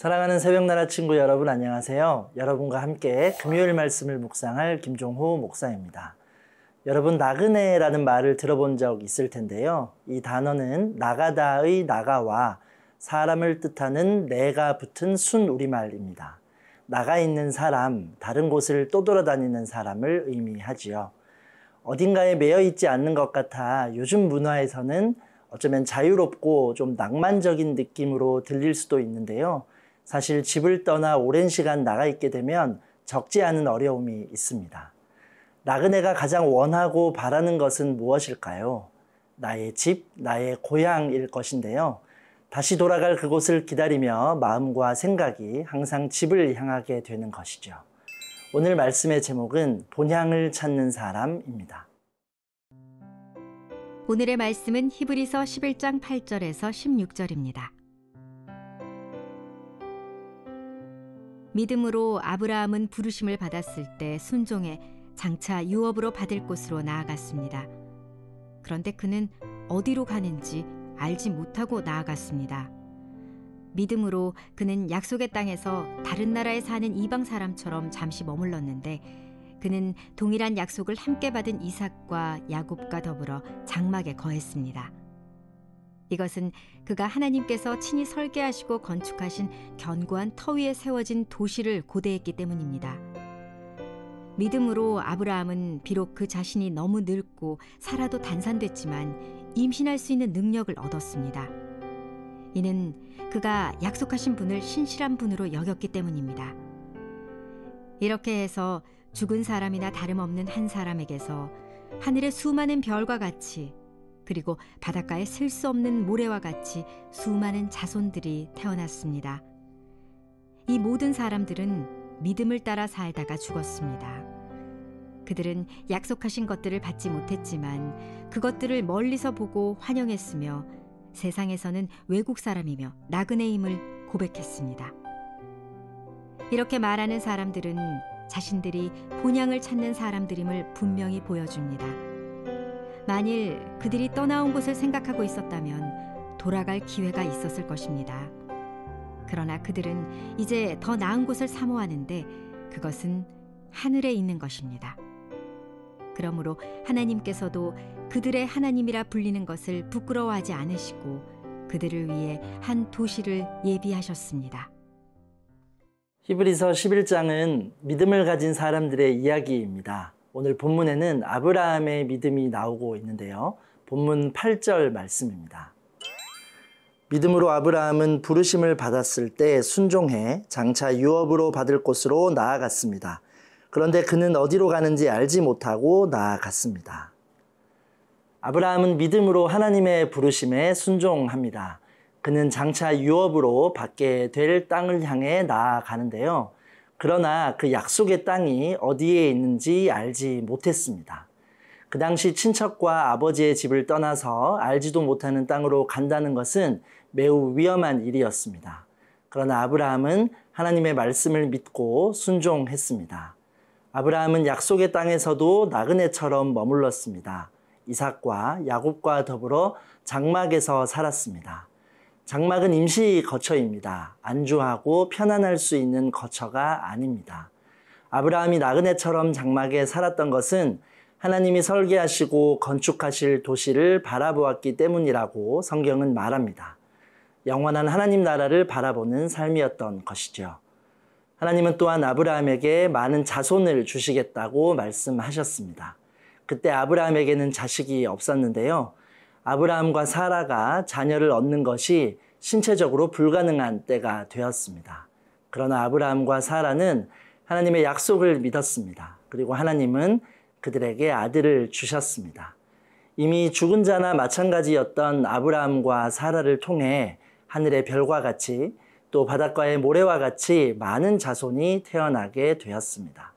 사랑하는 새벽나라 친구 여러분 안녕하세요. 여러분과 함께 금요일 말씀을 묵상할 김종호 목사입니다. 여러분 나그네라는 말을 들어본 적 있을 텐데요. 이 단어는 나가다의 나가와 사람을 뜻하는 내가 붙은 순우리말입니다. 나가 있는 사람, 다른 곳을 떠돌아다니는 사람을 의미하지요. 어딘가에 매여 있지 않는 것 같아 요즘 문화에서는 어쩌면 자유롭고 좀 낭만적인 느낌으로 들릴 수도 있는데요. 사실 집을 떠나 오랜 시간 나가 있게 되면 적지 않은 어려움이 있습니다. 나그네가 가장 원하고 바라는 것은 무엇일까요? 나의 집, 나의 고향일 것인데요. 다시 돌아갈 그곳을 기다리며 마음과 생각이 항상 집을 향하게 되는 것이죠. 오늘 말씀의 제목은 본향을 찾는 사람입니다. 오늘의 말씀은 히브리서 11장 8절에서 16절입니다. 믿음으로 아브라함은 부르심을 받았을 때 순종해 장차 유업으로 받을 곳으로 나아갔습니다. 그런데 그는 어디로 가는지 알지 못하고 나아갔습니다. 믿음으로 그는 약속의 땅에서 다른 나라에 사는 이방 사람처럼 잠시 머물렀는데 그는 동일한 약속을 함께 받은 이삭과 야곱과 더불어 장막에 거했습니다. 이것은 그가 하나님께서 친히 설계하시고 건축하신 견고한 터 위에 세워진 도시를 고대했기 때문입니다. 믿음으로 아브라함은 비록 그 자신이 너무 늙고 살아도 단산됐지만 임신할 수 있는 능력을 얻었습니다. 이는 그가 약속하신 분을 신실한 분으로 여겼기 때문입니다. 이렇게 해서 죽은 사람이나 다름없는 한 사람에게서 하늘의 수많은 별과 같이 그리고 바닷가에 셀 수 없는 모래와 같이 수많은 자손들이 태어났습니다. 이 모든 사람들은 믿음을 따라 살다가 죽었습니다. 그들은 약속하신 것들을 받지 못했지만 그것들을 멀리서 보고 환영했으며 세상에서는 외국 사람이며 나그네임을 고백했습니다. 이렇게 말하는 사람들은 자신들이 본향을 찾는 사람들임을 분명히 보여줍니다. 만일 그들이 떠나온 곳을 생각하고 있었다면 돌아갈 기회가 있었을 것입니다. 그러나 그들은 이제 더 나은 곳을 사모하는데 그것은 하늘에 있는 것입니다. 그러므로 하나님께서도 그들의 하나님이라 불리는 것을 부끄러워하지 않으시고 그들을 위해 한 도시를 예비하셨습니다. 히브리서 11장은 믿음을 가진 사람들의 이야기입니다. 오늘 본문에는 아브라함의 믿음이 나오고 있는데요. 본문 8절 말씀입니다. 믿음으로 아브라함은 부르심을 받았을 때 순종해 장차 유업으로 받을 곳으로 나아갔습니다. 그런데 그는 어디로 가는지 알지 못하고 나아갔습니다. 아브라함은 믿음으로 하나님의 부르심에 순종합니다. 그는 장차 유업으로 받게 될 땅을 향해 나아가는데요. 그러나 그 약속의 땅이 어디에 있는지 알지 못했습니다. 그 당시 친척과 아버지의 집을 떠나서 알지도 못하는 땅으로 간다는 것은 매우 위험한 일이었습니다. 그러나 아브라함은 하나님의 말씀을 믿고 순종했습니다. 아브라함은 약속의 땅에서도 나그네처럼 머물렀습니다. 이삭과 야곱과 더불어 장막에서 살았습니다. 장막은 임시 거처입니다. 안주하고 편안할 수 있는 거처가 아닙니다. 아브라함이 나그네처럼 장막에 살았던 것은 하나님이 설계하시고 건축하실 도시를 바라보았기 때문이라고 성경은 말합니다. 영원한 하나님 나라를 바라보는 삶이었던 것이죠. 하나님은 또한 아브라함에게 많은 자손을 주시겠다고 말씀하셨습니다. 그때 아브라함에게는 자식이 없었는데요. 아브라함과 사라가 자녀를 얻는 것이 신체적으로 불가능한 때가 되었습니다. 그러나 아브라함과 사라는 하나님의 약속을 믿었습니다. 그리고 하나님은 그들에게 아들을 주셨습니다. 이미 죽은 자나 마찬가지였던 아브라함과 사라를 통해 하늘의 별과 같이 또 바닷가의 모래와 같이 많은 자손이 태어나게 되었습니다.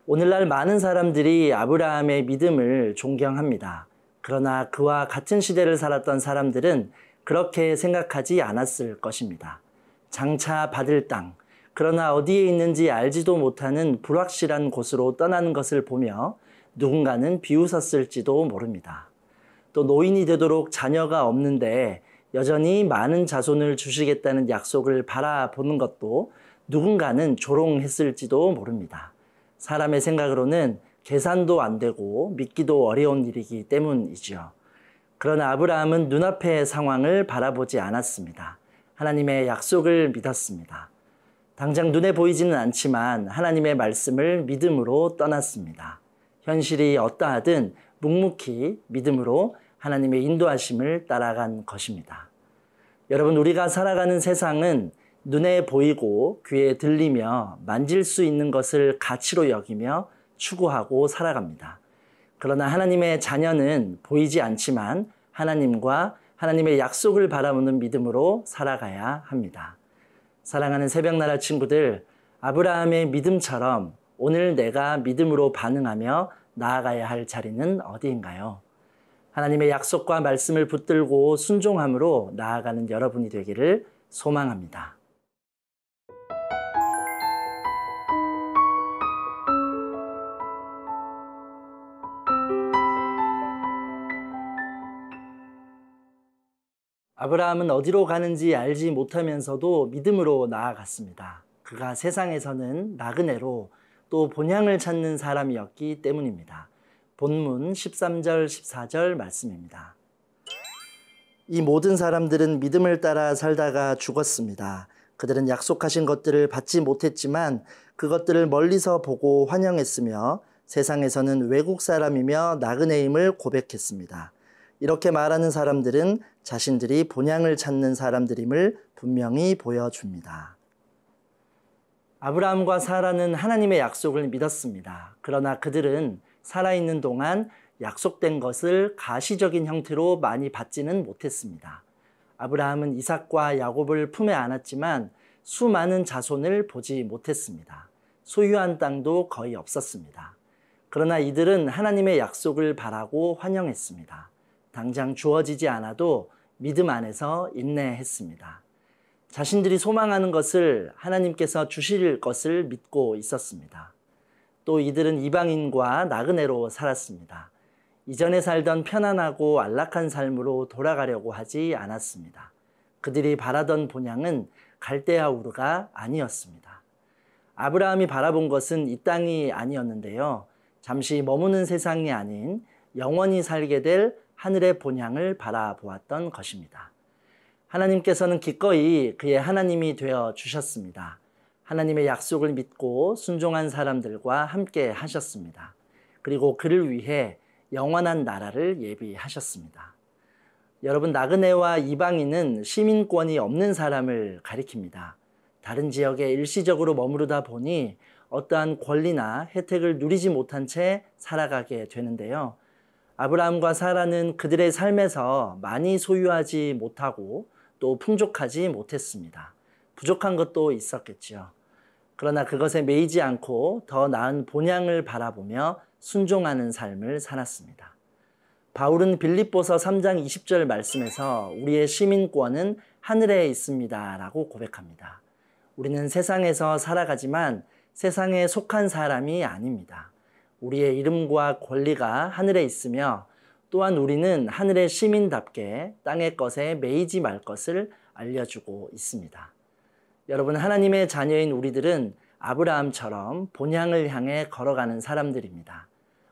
오늘날 많은 사람들이 아브라함의 믿음을 존경합니다. 그러나 그와 같은 시대를 살았던 사람들은 그렇게 생각하지 않았을 것입니다. 장차 받을 땅, 그러나 어디에 있는지 알지도 못하는 불확실한 곳으로 떠나는 것을 보며 누군가는 비웃었을지도 모릅니다. 또 노인이 되도록 자녀가 없는데 여전히 많은 자손을 주시겠다는 약속을 바라보는 것도 누군가는 조롱했을지도 모릅니다. 사람의 생각으로는 계산도 안 되고 믿기도 어려운 일이기 때문이지요. 그러나 아브라함은 눈앞의 상황을 바라보지 않았습니다. 하나님의 약속을 믿었습니다. 당장 눈에 보이지는 않지만 하나님의 말씀을 믿음으로 떠났습니다. 현실이 어떠하든 묵묵히 믿음으로 하나님의 인도하심을 따라간 것입니다. 여러분, 우리가 살아가는 세상은 눈에 보이고 귀에 들리며 만질 수 있는 것을 가치로 여기며 추구하고 살아갑니다. 그러나 하나님의 자녀는 보이지 않지만 하나님과 하나님의 약속을 바라보는 믿음으로 살아가야 합니다. 사랑하는 새벽나라 친구들, 아브라함의 믿음처럼 오늘 내가 믿음으로 반응하며 나아가야 할 자리는 어디인가요? 하나님의 약속과 말씀을 붙들고 순종함으로 나아가는 여러분이 되기를 소망합니다. 아브라함은 어디로 가는지 알지 못하면서도 믿음으로 나아갔습니다. 그가 세상에서는 나그네로 또 본향을 찾는 사람이었기 때문입니다. 본문 13절, 14절 말씀입니다. 이 모든 사람들은 믿음을 따라 살다가 죽었습니다. 그들은 약속하신 것들을 받지 못했지만 그것들을 멀리서 보고 환영했으며 세상에서는 외국 사람이며 나그네임을 고백했습니다. 이렇게 말하는 사람들은 자신들이 본향을 찾는 사람들임을 분명히 보여줍니다. 아브라함과 사라는 하나님의 약속을 믿었습니다. 그러나 그들은 살아있는 동안 약속된 것을 가시적인 형태로 많이 받지는 못했습니다. 아브라함은 이삭과 야곱을 품에 안았지만 수많은 자손을 보지 못했습니다. 소유한 땅도 거의 없었습니다. 그러나 이들은 하나님의 약속을 바라고 환영했습니다. 당장 주어지지 않아도 믿음 안에서 인내했습니다. 자신들이 소망하는 것을 하나님께서 주실 것을 믿고 있었습니다. 또 이들은 이방인과 나그네로 살았습니다. 이전에 살던 편안하고 안락한 삶으로 돌아가려고 하지 않았습니다. 그들이 바라던 본향은 갈대아 우르가 아니었습니다. 아브라함이 바라본 것은 이 땅이 아니었는데요. 잠시 머무는 세상이 아닌 영원히 살게 될 하늘의 본향을 바라보았던 것입니다. 하나님께서는 기꺼이 그의 하나님이 되어 주셨습니다. 하나님의 약속을 믿고 순종한 사람들과 함께 하셨습니다. 그리고 그를 위해 영원한 나라를 예비하셨습니다. 여러분, 나그네와 이방인은 시민권이 없는 사람을 가리킵니다. 다른 지역에 일시적으로 머무르다 보니 어떠한 권리나 혜택을 누리지 못한 채 살아가게 되는데요. 아브라함과 사라는 그들의 삶에서 많이 소유하지 못하고 또 풍족하지 못했습니다. 부족한 것도 있었겠지요. 그러나 그것에 매이지 않고 더 나은 본향을 바라보며 순종하는 삶을 살았습니다. 바울은 빌립보서 3장 20절 말씀에서 우리의 시민권은 하늘에 있습니다 라고 고백합니다. 우리는 세상에서 살아가지만 세상에 속한 사람이 아닙니다. 우리의 이름과 권리가 하늘에 있으며 또한 우리는 하늘의 시민답게 땅의 것에 매이지 말 것을 알려주고 있습니다. 여러분, 하나님의 자녀인 우리들은 아브라함처럼 본향을 향해 걸어가는 사람들입니다.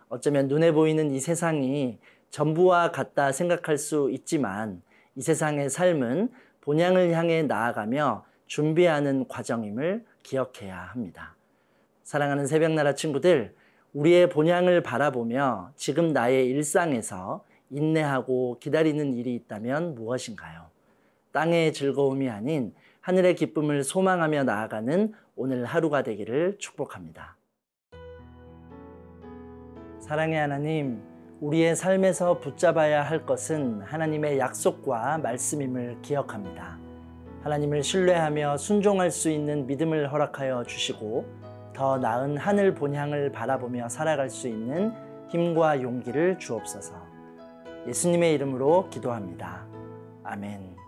어쩌면 눈에 보이는 이 세상이 전부와 같다 생각할 수 있지만 이 세상의 삶은 본향을 향해 나아가며 준비하는 과정임을 기억해야 합니다. 사랑하는 새벽나라 친구들, 우리의 본향을 바라보며 지금 나의 일상에서 인내하고 기다리는 일이 있다면 무엇인가요? 땅의 즐거움이 아닌 하늘의 기쁨을 소망하며 나아가는 오늘 하루가 되기를 축복합니다. 사랑의 하나님, 우리의 삶에서 붙잡아야 할 것은 하나님의 약속과 말씀임을 기억합니다. 하나님을 신뢰하며 순종할 수 있는 믿음을 허락하여 주시고 더 나은 하늘 본향을 바라보며 살아갈 수 있는 힘과 용기를 주옵소서. 예수님의 이름으로 기도합니다. 아멘.